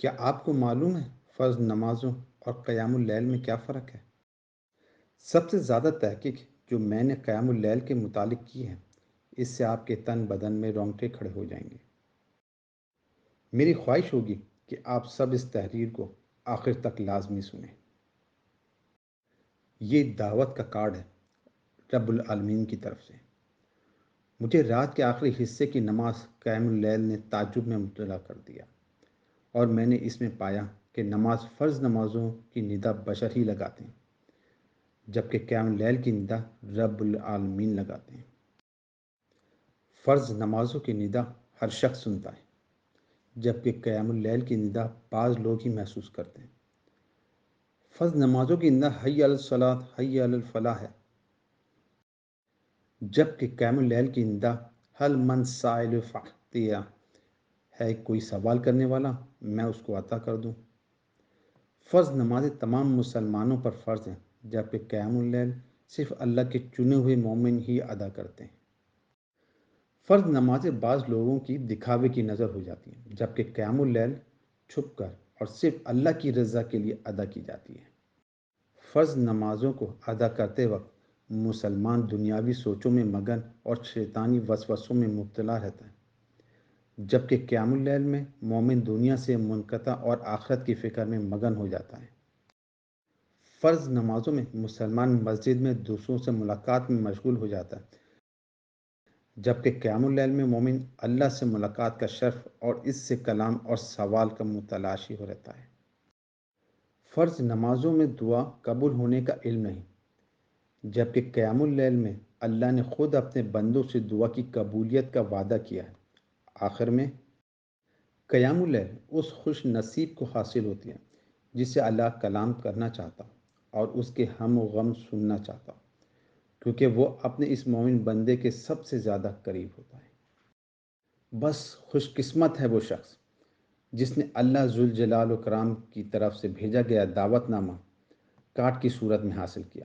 کیا آپ کو معلوم ہے فرض نمازوں اور قیام اللیل میں کیا فرق ہے؟ سب سے زیادہ تحقیق جو میں نے قیام اللیل کے متعلق کی ہے، اس سے آپ کے تن بدن میں رونگٹے کھڑے ہو جائیں گے۔ میری خواہش ہوگی کہ آپ سب اس تحریر کو آخر تک لازمی سنیں۔ یہ دعوت کا کارڈ ہے رب العالمین کی طرف سے۔ مجھے رات کے آخری حصے کی نماز قیام اللیل نے تعجب میں مبتلا کر دیا، اور میں نے اس میں پایا کہ نماز فرض نمازوں کی ندا بشر ہی لگاتے ہیں، جبکہ قیام اللیل کی ندا رب العالمین لگاتے ہیں۔ فرض نمازوں کی ندا ہر شخص سنتا ہے، جبکہ قیام اللیل کی ندا بعض لوگ ہی محسوس کرتے ہیں۔ فرض نمازوں کی ندا حی علی الصلاۃ حی علی الفلاح ہے، جبکہ قیام اللیل کی ندا حل من سائل فاعطیہ ہے، کوئی سوال کرنے والا میں اس کو عطا کر دوں۔ فرض نمازیں تمام مسلمانوں پر فرض ہیں، جبکہ قیام اللیل صرف اللہ کے چنے ہوئے مومن ہی ادا کرتے ہیں۔ فرض نمازیں بعض لوگوں کی دکھاوے کی نظر ہو جاتی ہیں، جبکہ قیام اللیل چھپ کر اور صرف اللہ کی رضا کے لیے ادا کی جاتی ہے۔ فرض نمازوں کو ادا کرتے وقت مسلمان دنیاوی سوچوں میں مگن اور شیطانی وسوسوں میں مبتلا رہتا ہے، جبکہ قیام اللیل میں مومن دنیا سے منقطع اور آخرت کی فکر میں مگن ہو جاتا ہے۔ فرض نمازوں میں مسلمان مسجد میں دوسروں سے ملاقات میں مشغول ہو جاتا ہے، جبکہ قیام اللیل میں مومن اللہ سے ملاقات کا شرف اور اس سے کلام اور سوال کا متلاشی ہو رہتا ہے۔ فرض نمازوں میں دعا قبول ہونے کا علم نہیں، جبکہ قیام اللیل میں اللہ نے خود اپنے بندوں سے دعا کی قبولیت کا وعدہ کیا ہے۔ آخر میں قیام اللیل اس خوش نصیب کو حاصل ہوتی ہے جس سے اللہ کلام کرنا چاہتا اور اس کے ہم و غم سننا چاہتا، کیونکہ وہ اپنے اس مومن بندے کے سب سے زیادہ قریب ہوتا ہے۔ بس خوش قسمت ہے وہ شخص جس نے اللہ ذوالجلال و کرام کی طرف سے بھیجا گیا دعوت نامہ کارڈ کی صورت میں حاصل کیا،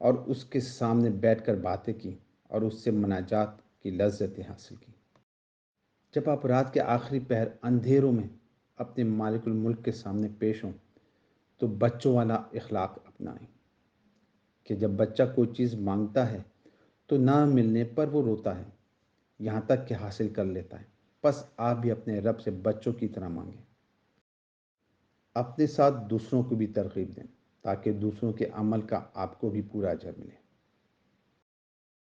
اور اس کے سامنے بیٹھ کر باتیں کی اور اس سے مناجات کی لذتیں حاصل کی۔ جب آپ رات کے آخری پہر اندھیروں میں اپنے مالک الملک کے سامنے پیش ہوں تو بچوں والا اخلاق اپنائیں کہ جب بچہ کوئی چیز مانگتا ہے تو نہ ملنے پر وہ روتا ہے، یہاں تک کہ حاصل کر لیتا ہے۔ بس آپ بھی اپنے رب سے بچوں کی طرح مانگیں، اپنے ساتھ دوسروں کو بھی ترغیب دیں تاکہ دوسروں کے عمل کا آپ کو بھی پورا اجر ملے۔